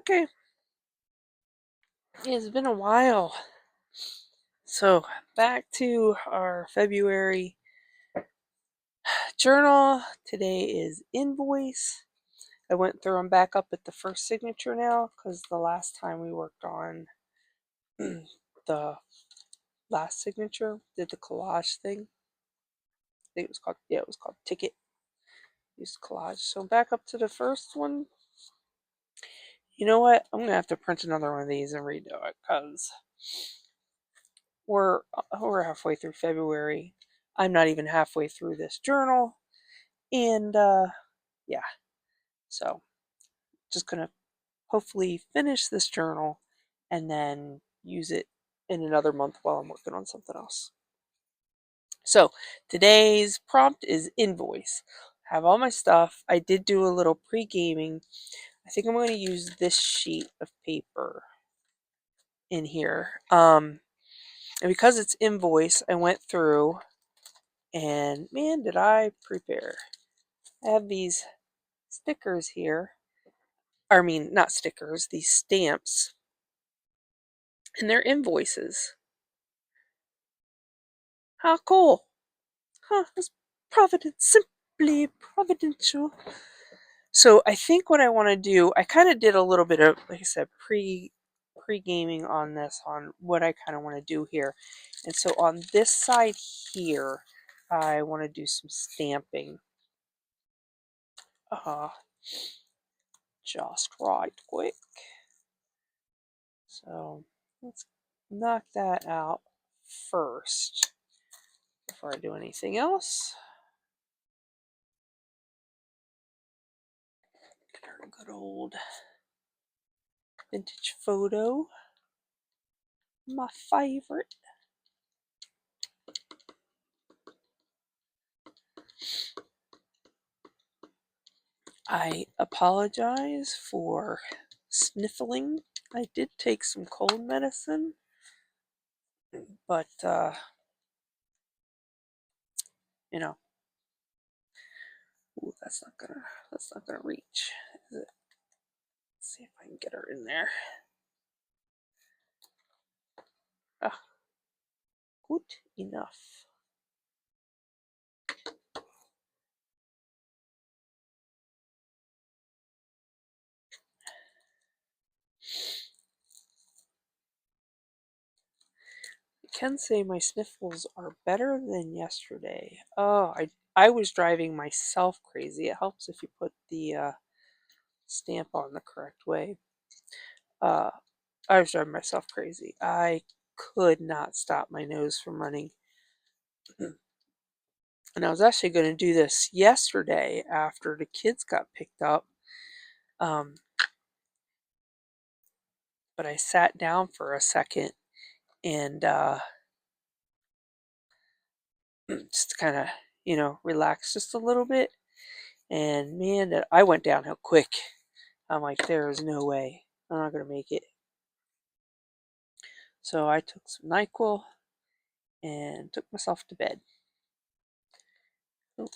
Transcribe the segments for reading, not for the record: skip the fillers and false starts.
Okay, it's been a while. So, back to our February journal. Today is Invoice. I went through and back up at the first signature now because the last time we worked on the last signature, did the collage thing. I think it was called Ticket. Used collage. So, back up to the first one. You know what? I'm going to have to print another one of these and redo it because we're halfway through February. I'm not even halfway through this journal, and yeah, so just gonna hopefully finish this journal and then use it in another month while I'm working on something else. So today's prompt is invoice. I have all my stuff. I did do a little pre-gaming. I think I'm going to use this sheet of paper in here. And because it's invoice, I went through and man, did I prepare. I have these stickers here. I mean, not stickers, these stamps. And they're invoices. How cool. Huh, that's simply providential. So I think what I want to do, I kind of did a little bit of, like I said, pre-gaming on this, on what I kind of want to do here. And so on this side here, I want to do some stamping. Just right quick. So let's knock that out first before I do anything else. Get our good old vintage photo. My favorite. I apologize for sniffling. I did take some cold medicine, but you know, ooh, that's not gonna reach. Is it? Let's see if I can get her in there. Ah, good enough. I can say my sniffles are better than yesterday. Oh, I was driving myself crazy. It helps if you put the stamp on the correct way. Uh, I was driving myself crazy. I could not stop my nose from running. And I was actually going to do this yesterday after the kids got picked up. Um, but I sat down for a second and just kind of, relax just a little bit. And man, I went downhill quick. I'm like, there is no way I'm not going to make it. So I took some NyQuil and took myself to bed. Oh,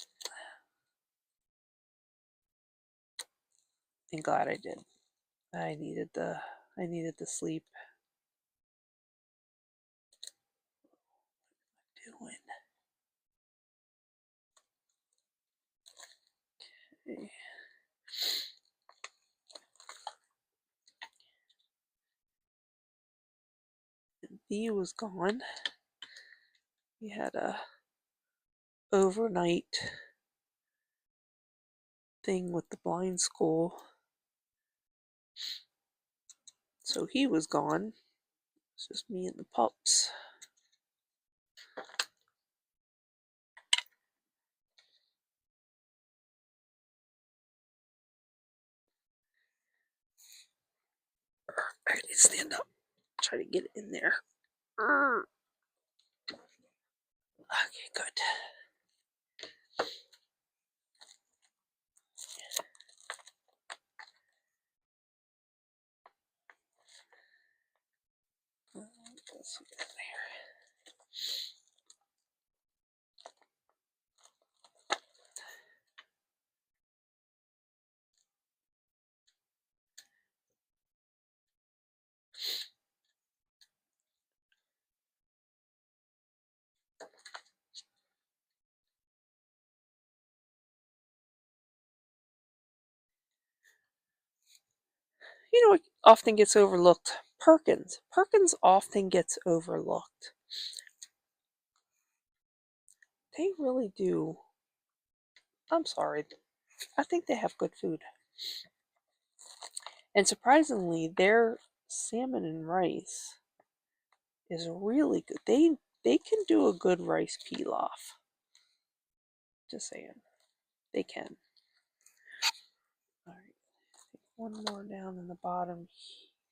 and glad I did. I needed the sleep. Doing. Okay. B was gone. We had a overnight thing with the blind school. So he was gone. It's just me and the pups. I need to stand up. Try to get it in there. Okay, good. Let's get in there. You know what often gets overlooked? Perkins. Perkins often gets overlooked. They really do. I'm sorry. I think they have good food. And surprisingly, their salmon and rice is really good. They can do a good rice pilaf. Just saying. They can. Alright. One more down in the bottom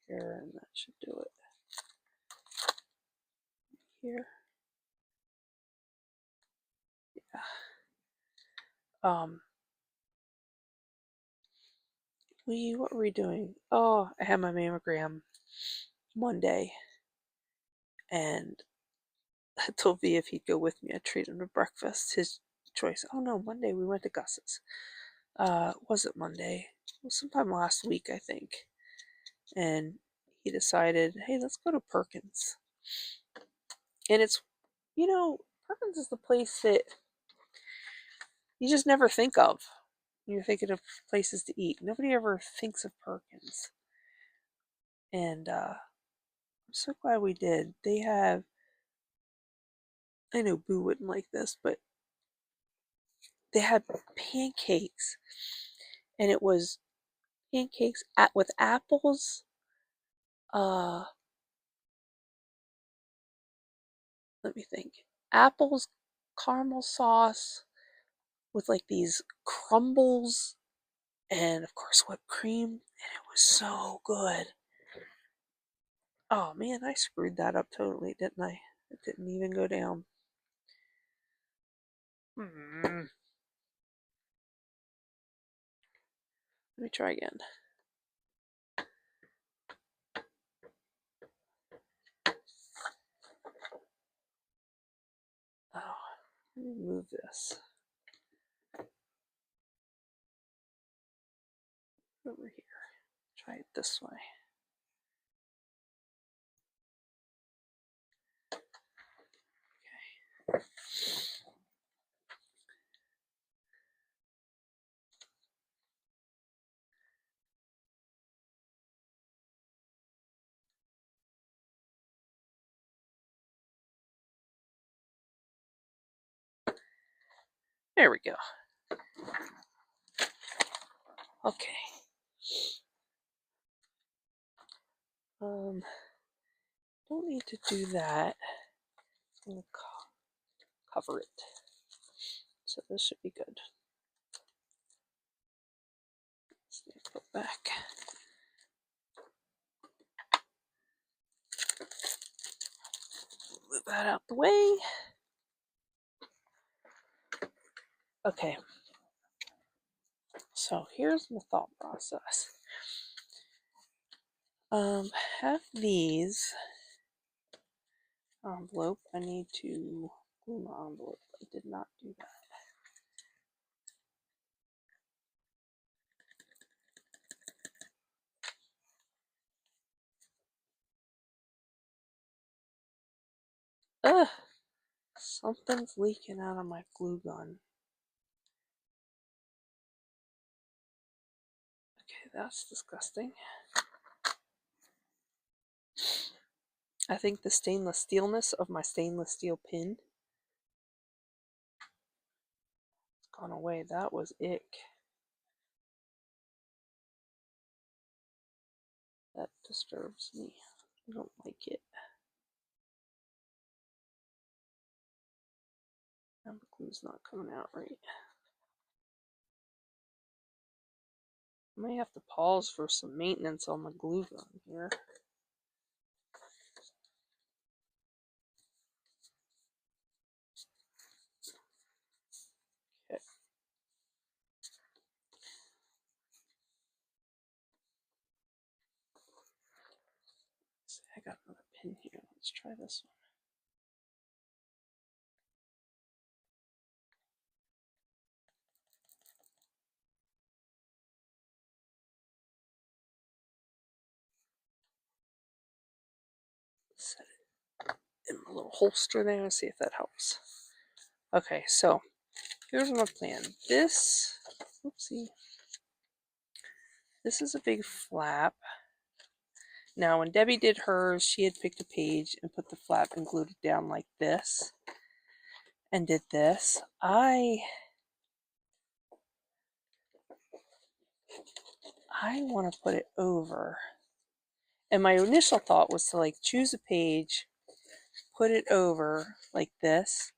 here, and that should do it. Here. Yeah. What were we doing? Oh, I had my mammogram Monday, and I told V if he'd go with me, I'd treat him to breakfast. His choice. Oh no, Monday we went to Gus's. Was it Monday? It was sometime last week, I think. And he decided, hey, let's go to Perkins. And it's, Perkins is the place that you just never think of when you're thinking of places to eat. Nobody ever thinks of Perkins. And I'm so glad we did. They have, I know Boo wouldn't like this, but they had pancakes. And it was pancakes with apples. Let me think. Apples, caramel sauce with like these crumbles, and of course whipped cream, and it was so good. Oh man, I screwed that up totally, didn't I? It didn't even go down. Let me try again. Oh, let me move this over here. Try it this way. Okay. There we go. Okay. Don't need to do that. I'm gonna cover it. So this should be good. Let's put back. Move that out the way. Okay. So here's my thought process. Have these envelope. I need to glue my envelope. I did not do that. Ugh! Something's leaking out of my glue gun. Okay, that's disgusting. I think the stainless steelness of my stainless steel pin has gone away. That was ick. That disturbs me. I don't like it. And the glue's not coming out right. I may have to pause for some maintenance on my glue gun here. Okay. See, I got another pin here. Let's try this one. Set it in my little holster there and see if that helps. Okay, so here's my plan. This, oopsie, this is a big flap. Now, when Debbie did hers, she had picked a page and put the flap and glued it down like this and did this. I want to put it over. And my initial thought was to like choose a page, put it over like this,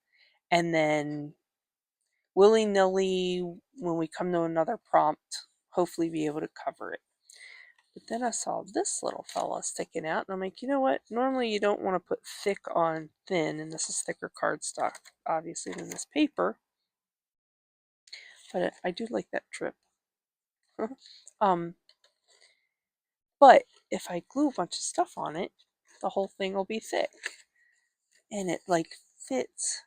and then willy-nilly, when we come to another prompt, hopefully be able to cover it. But then I saw this little fella sticking out, and I'm like, you know what? Normally you don't want to put thick on thin, and this is thicker cardstock, obviously, than this paper. But I do like that trip. But if I glue a bunch of stuff on it, the whole thing will be thick. And it like fits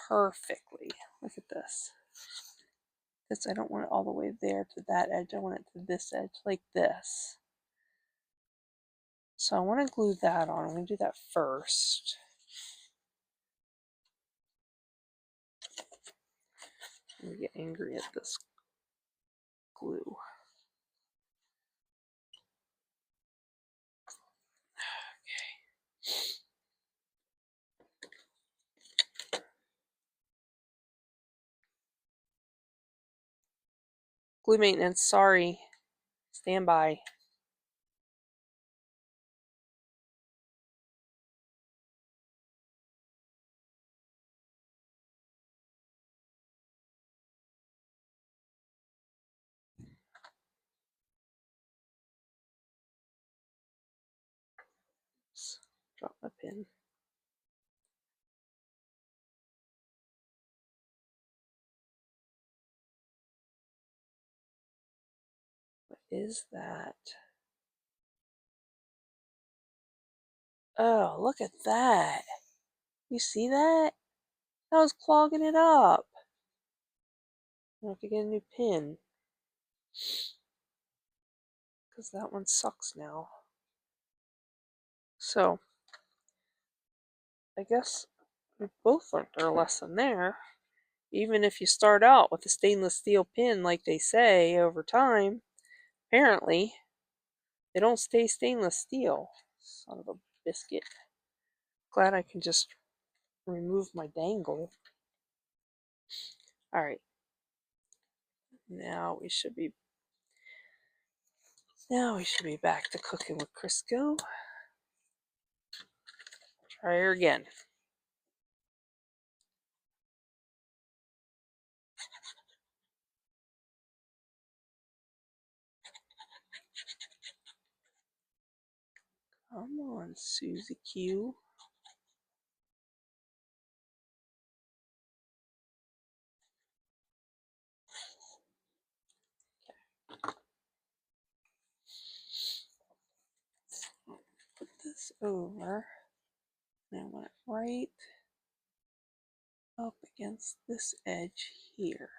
perfectly. Look at this. This, I don't want it all the way there to that edge. I want it to this edge, like this. So I want to glue that on. I'm going to do that first. I'm going to get angry at this glue. Glue maintenance, sorry. Stand by. Drop my pin. What is that? Oh, look at that. You see that? That was clogging it up. I have to get a new pin. Because that one sucks now. So, I guess we both learned our lesson there. Even if you start out with a stainless steel pin, like they say, over time, apparently, they don't stay stainless steel. Son of a biscuit. Glad I can just remove my dangle. Alright. Now we should be back to cooking with Crisco. Try her again. Come on, Susie Q. Put this over. And I want it right up against this edge here.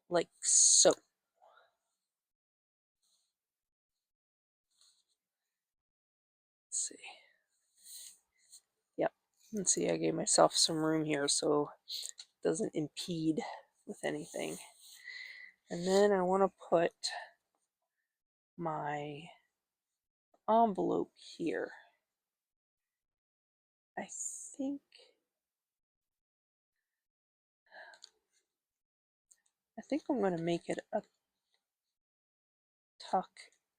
Like so. Let's see. Yep. Let's see, I gave myself some room here so it doesn't impede with anything. And then I want to put my envelope here. I think I'm going to make it a tuck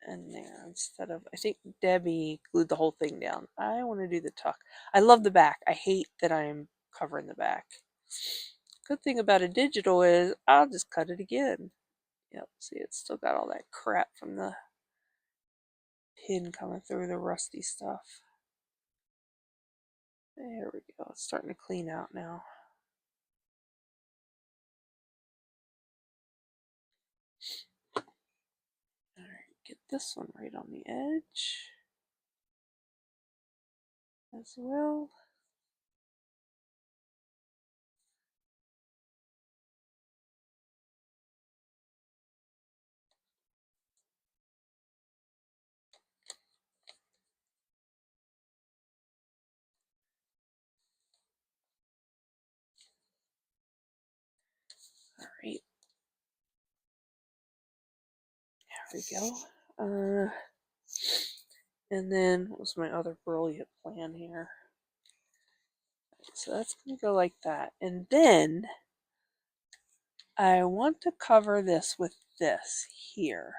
in there instead of, I think Debbie glued the whole thing down. I want to do the tuck. I love the back. I hate that I'm covering the back. Good thing about a digital is I'll just cut it again. Yep, see, it's still got all that crap from the pin coming through, the rusty stuff. There we go. It's starting to clean out now. Alright, get this one right on the edge as well. Alright. we go. And then what was my other brilliant plan here? So that's going to go like that. And then I want to cover this with this here.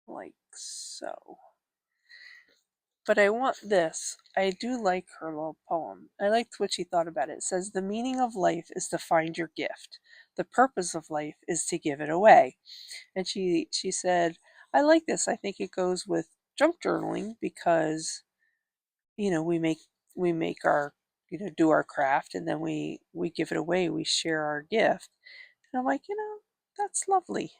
Like so. But I want this. I do like her little poem. I liked what she thought about it. It says, "The meaning of life is to find your gift. The purpose of life is to give it away." And she said, I like this. I think it goes with junk journaling because, we make our, do our craft, and then we give it away. We share our gift. And I'm like, that's lovely.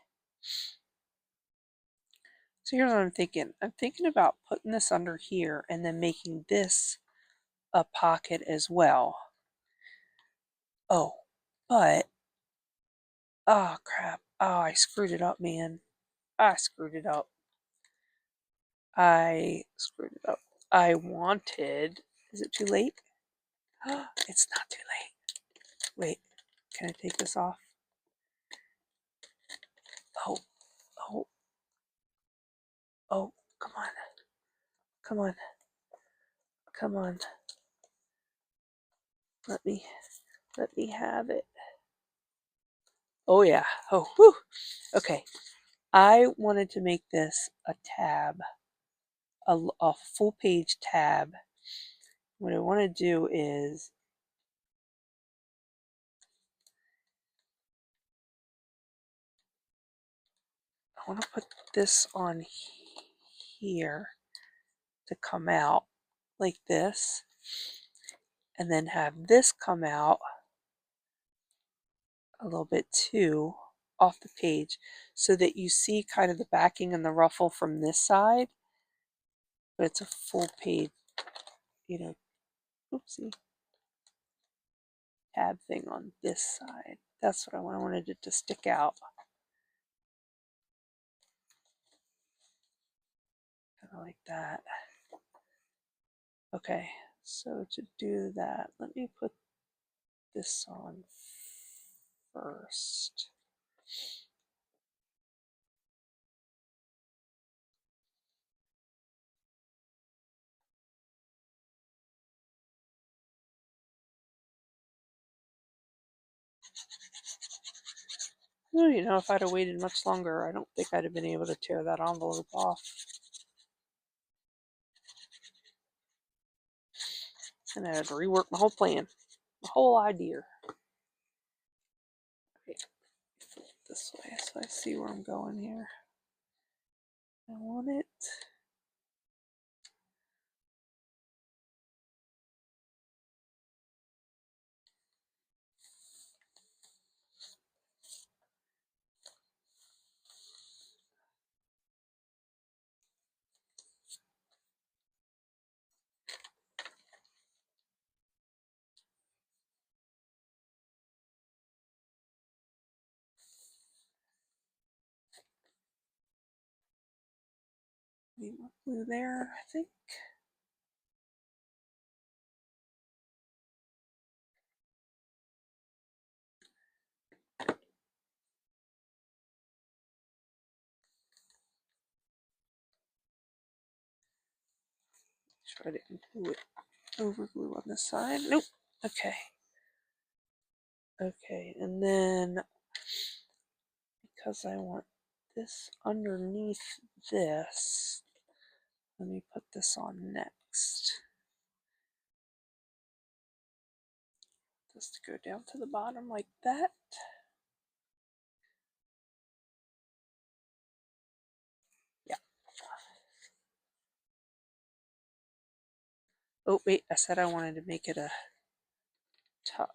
So here's what I'm thinking. I'm thinking about putting this under here and then making this a pocket as well. Oh, but, oh crap. Oh, I screwed it up, man. I screwed it up. I screwed it up. I wanted, is it too late? It's not too late. Wait, can I take this off? Oh, oh, oh, come on. Come on. Come on. Let me have it. Oh yeah. Oh, whew. Okay. I wanted to make this a tab, a full page tab. What I want to do is I want to put this on here to come out like this, and then have this come out a little bit too off the page, so that you see kind of the backing and the ruffle from this side, but it's a full page, oopsie, tab thing on this side. That's what I wanted. I wanted it to stick out. Kind of like that. Okay, so to do that, let me put this on first. Well, if I'd have waited much longer, I don't think I'd have been able to tear that envelope off. And I had to rework my whole plan, my whole idea. Okay, flip this way so I see where I'm going here. I want it. Need more blue there, I think. Try to glue it, over glue on this side. Nope. Okay. Okay, and then because I want this underneath this, let me put this on next. Just to go down to the bottom like that. Yeah. Oh, wait, I said I wanted to make it a tuck.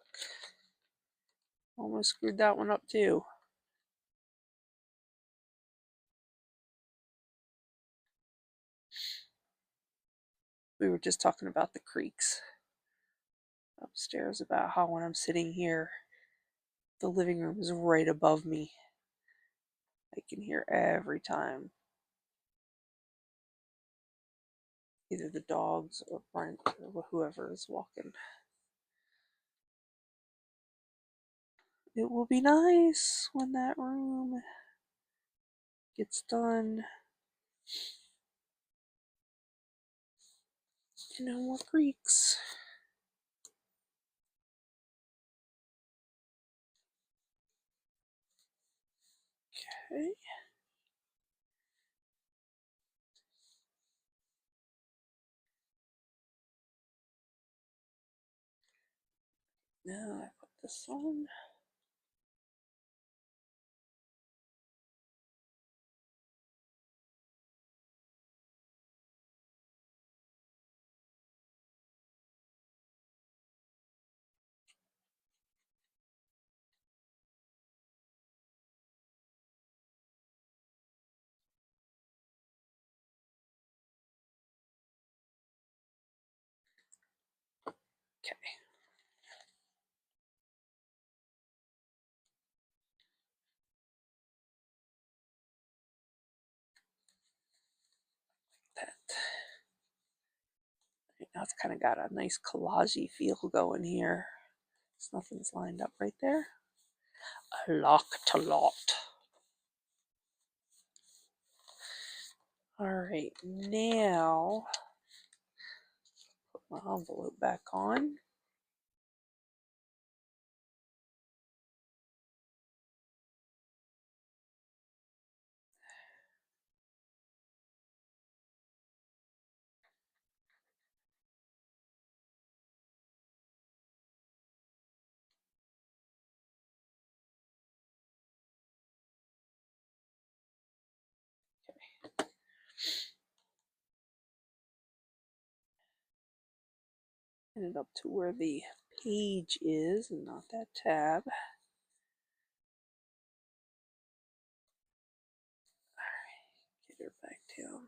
Almost screwed that one up too. We were just talking about the creaks upstairs, about how when I'm sitting here, the living room is right above me. I can hear every time either the dogs or Brent or whoever is walking. It will be nice when that room gets done. No more creaks. Okay. Now I put this on. Okay. That. Right, now it's kind of got a nice collagey feel going here. So nothing's lined up right there. A lot. All right, now put my envelope back on. Get it up to where the page is and not that tab. All right, get her back down.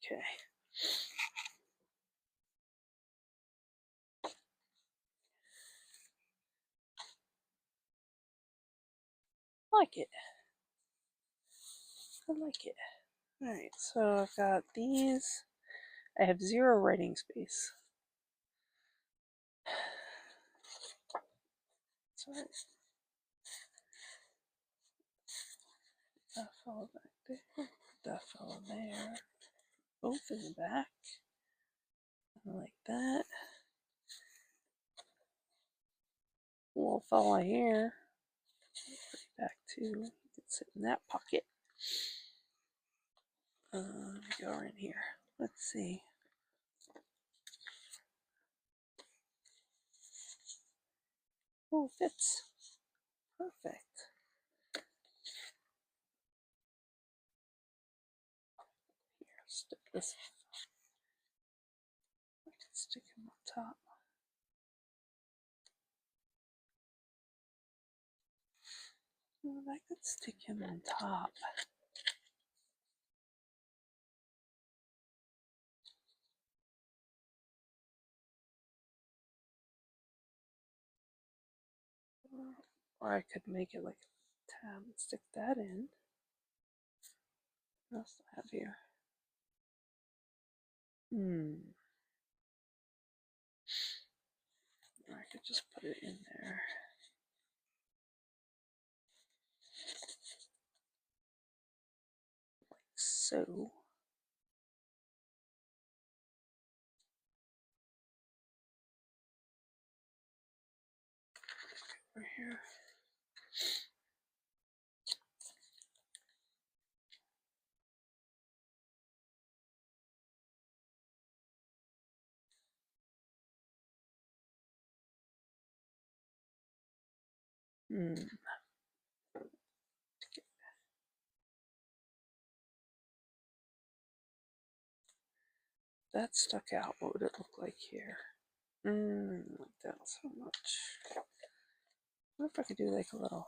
Okay. I like it. I like it. Alright, so I've got these. I have 0 writing space. So that fellow back there. That fellow there. Both in the back. Like that. Little fella here. Put it back too. You can sit in that pocket. Let me go in here. Let's see. Oh, fits. Perfect. Here, stick this. I can stick him on top. Oh, I could stick him on top. Or I could make it like a tab and stick that in. What else do I have here? Or I could just put it in there. Like so. Over here. That stuck out. What would it look like here? Like that so much. I wonder if I could do like a little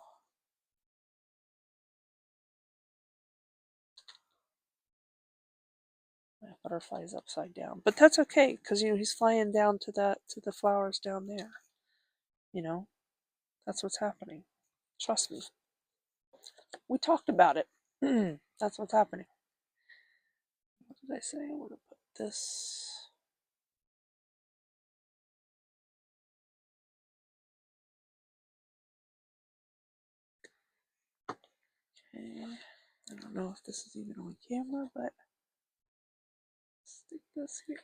my butterfly's upside down. But that's okay, because he's flying down to the flowers down there. That's what's happening. Trust me. We talked about it. That's what's happening. What did I say? I want to put this. Okay. I don't know if this is even on camera, but stick this here.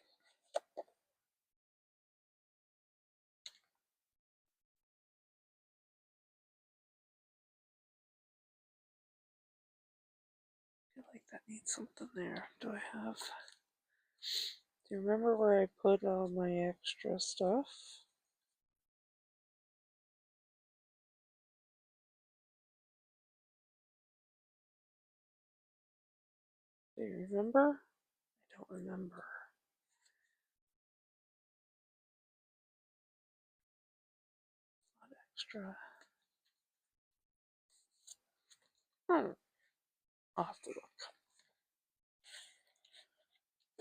I feel like that needs something there. Do I have... Do you remember where I put all my extra stuff? Do you remember? I don't remember. Not extra. I'll have to look.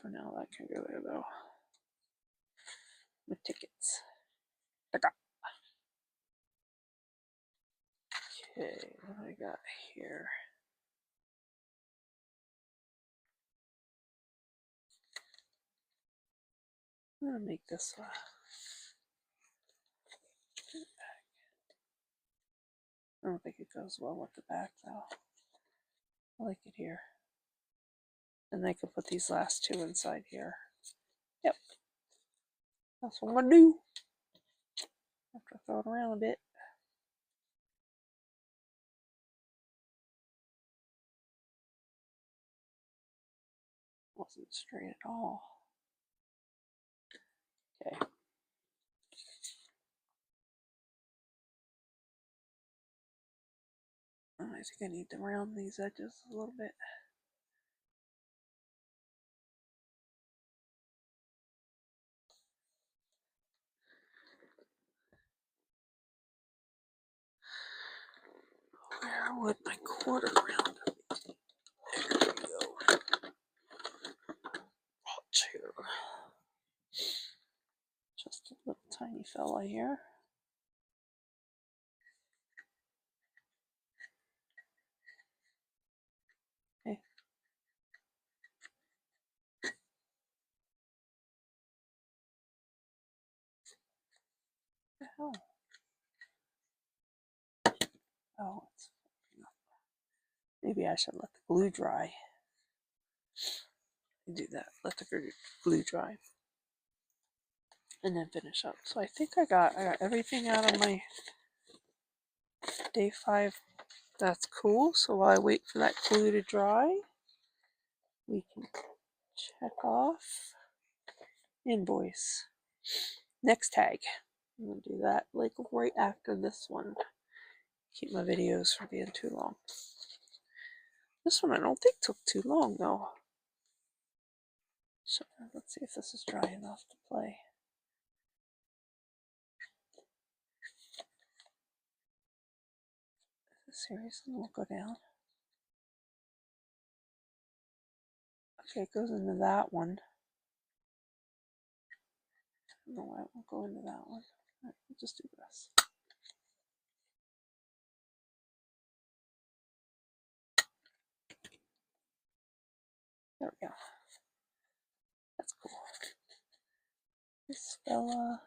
For now, that can go there though. With tickets. Okay, what do I got here? I'm gonna make this I don't think it goes well with the back though. I like it here. And I can put these last two inside here. Yep. That's what I'm gonna do. I have to throw it around a bit. Wasn't straight at all. Okay. I think I need to round these edges a little bit. Where would my quarter round be? There we go. Chair. Just a little tiny fella here. Okay. What the hell? Oh, it's maybe I should let the glue dry. Do that. Let the glue dry. And then finish up. So I think I got everything out of my day 5. That's cool. So while I wait for that glue to dry, we can check off invoice. Next tag. I'm gonna do that like right after this one. Keep my videos from being too long. This one I don't think took too long though. So let's see if this is dry enough to play. Seriously, we'll go down. Okay, it goes into that one. I don't know why it won't go into that one. Alright, we'll just do this. There we go. That's cool. This fella.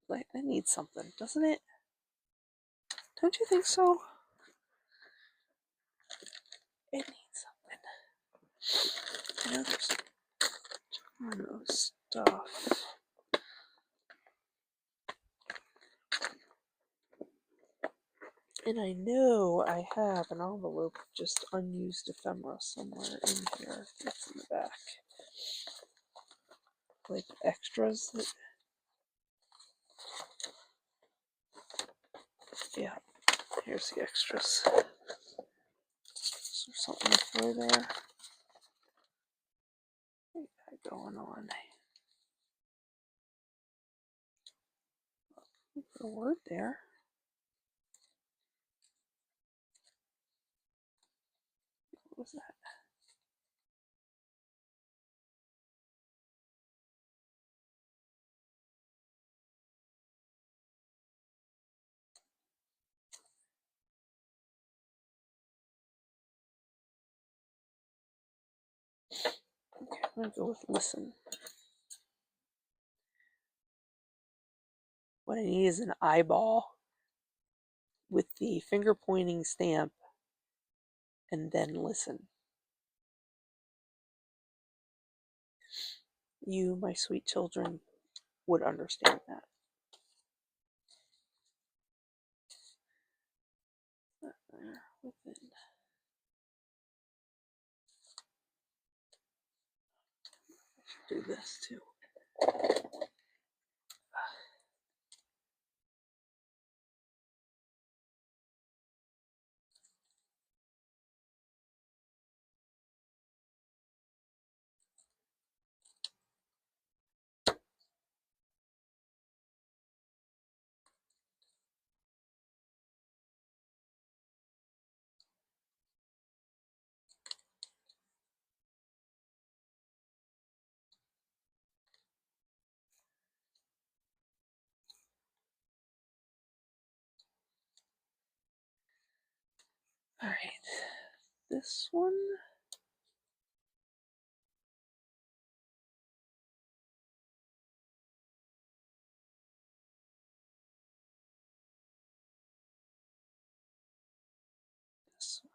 Like, it needs something, doesn't it? Don't you think so? It needs something. I know there's stuff. And I know I have an envelope of just unused ephemera somewhere in here. It's in the back. Like extras that... Yeah, here's the extras. Is there something to throw there? What we got going on? Put a word there. What was that? I'm going to go with listen. What I need is an eyeball with the finger pointing stamp and then listen. You, my sweet children, would understand that. There, within. I should do this too. All right, this one. This one.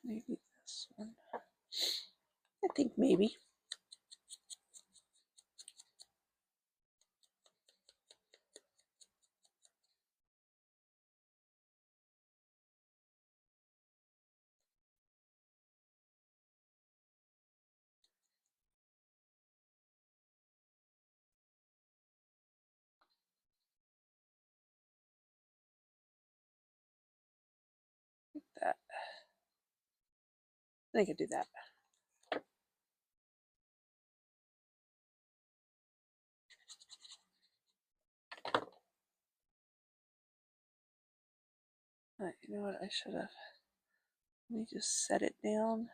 Maybe this one. I think maybe. That. I could do that. You know what? I should have. Let me just set it down.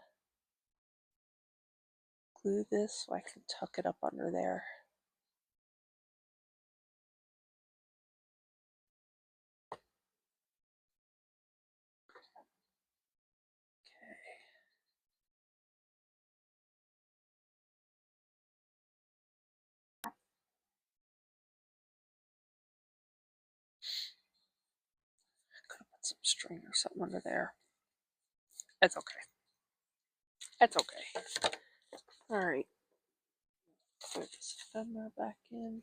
Glue this so I can tuck it up under there. Could have put some string or something under there. That's okay. That's okay. All right. Put this ephemera back in.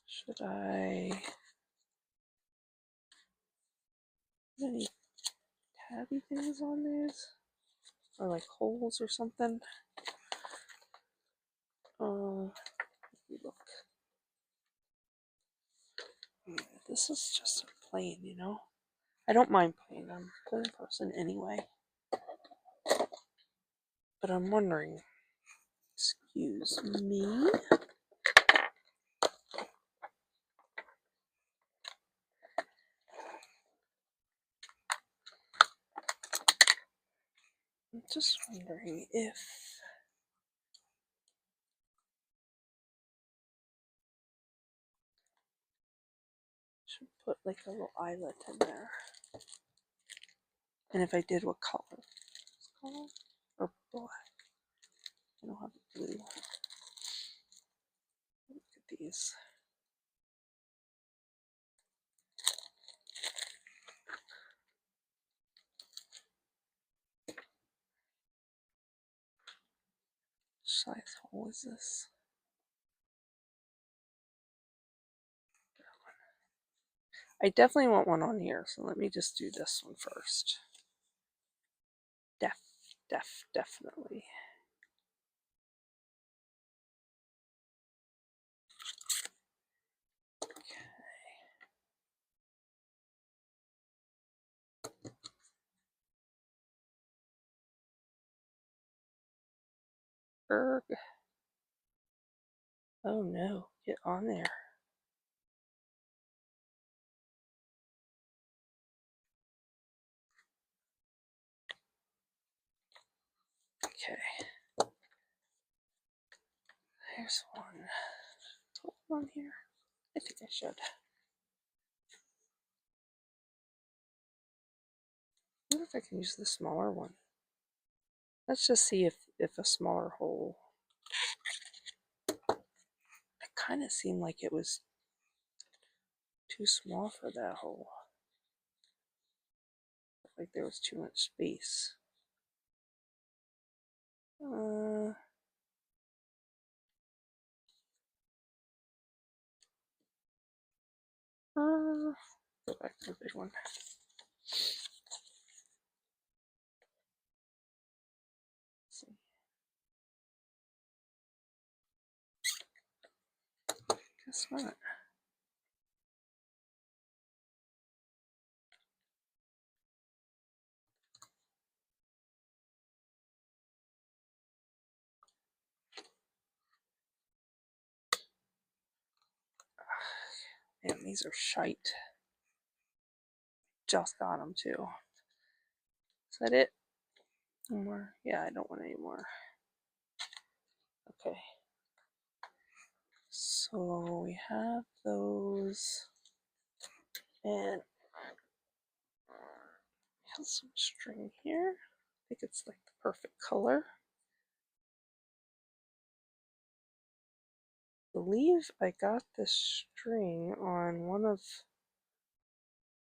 Should I put any tabby things on these? Or like holes or something? Let me look. Yeah, this is just plain, you know? I don't mind plain. I'm a plain person anyway. But I'm wondering, excuse me? I'm just wondering if I should put like a little eyelet in there. And if I did, what color? This color or black? I don't have a blue. Look at these. Size hole is this? I definitely want one on here, so let me just do this one first. Definitely. Erg. Oh no, get on there. Okay. There's one. Put one on here. I think I should. I wonder if I can use the smaller one. Let's just see if a smaller hole. It kind of seemed like it was too small for that hole. Like there was too much space. Go back to the big one. Let's see. Guess not. Man, these are shite. Just got them too. Is that it? No more? Yeah, I don't want any more. Okay. So we have those. And we have some string here. I think it's like the perfect color. I believe I got this string on one of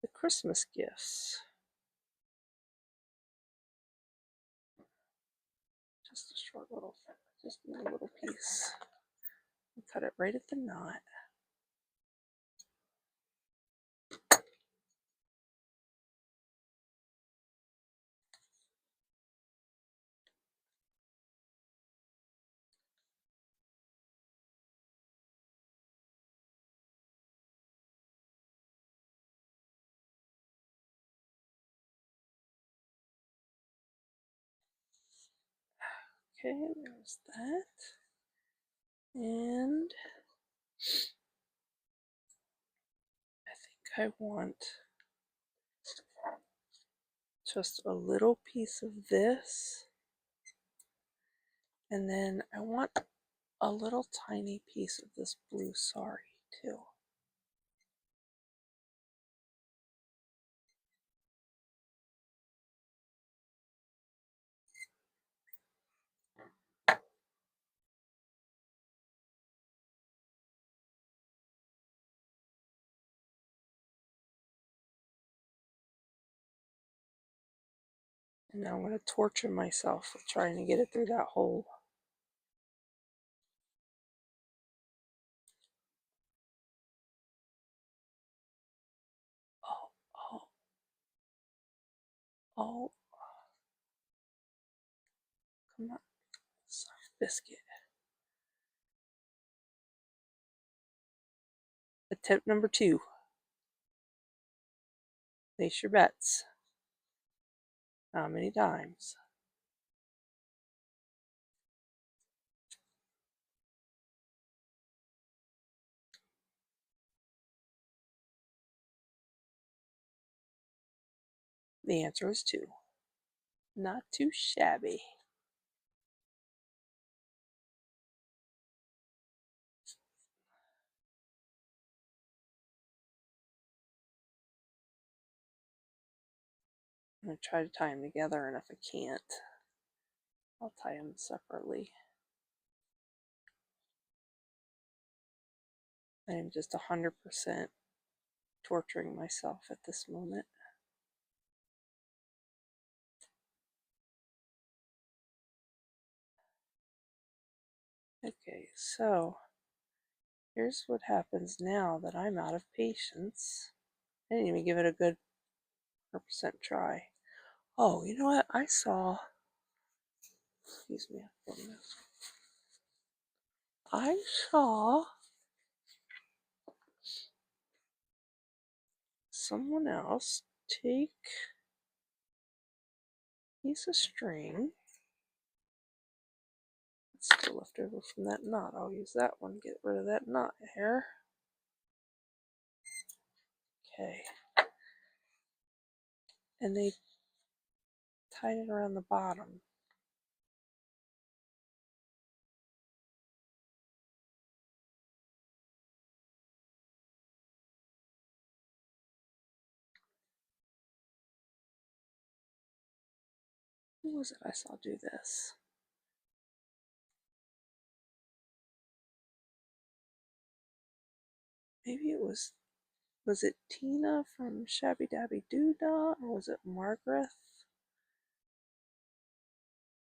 the Christmas gifts. Just a short little, just a little piece. Cut it right at the knot. Okay, there's that. And I think I want just a little piece of this. And then I want a little tiny piece of this blue sari too. And now I'm going to torture myself with trying to get it through that hole. Oh, oh, oh. Come on. Soft biscuit. Attempt number 2. Place your bets. How many times? The answer is 2. Not too shabby. I'm going to try to tie them together, and if I can't, I'll tie them separately. I am just 100% torturing myself at this moment. Okay, so here's what happens now that I'm out of patience. I didn't even give it a good 100% try. Oh, you know what? I saw, excuse me, I saw someone else take a piece of string. It's still left over from that knot. I'll use that one, get rid of that knot here. Okay. And they tied it around the bottom. Who was it I saw do this? Maybe it was it Tina from Shabby Dabby Doodah, or was it Margaret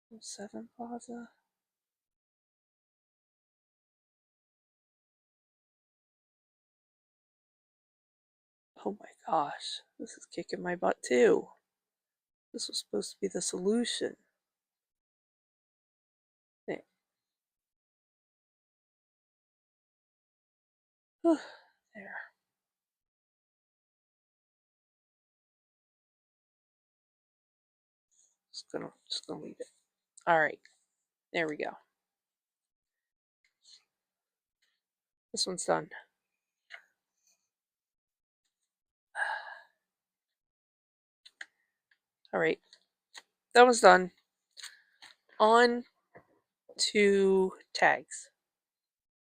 from Seven Plaza? Oh my gosh, this is kicking my butt too. This was supposed to be the solution. There. There. Just gonna leave it. Alright, there we go. This one's done. Alright, that was done. On to tags.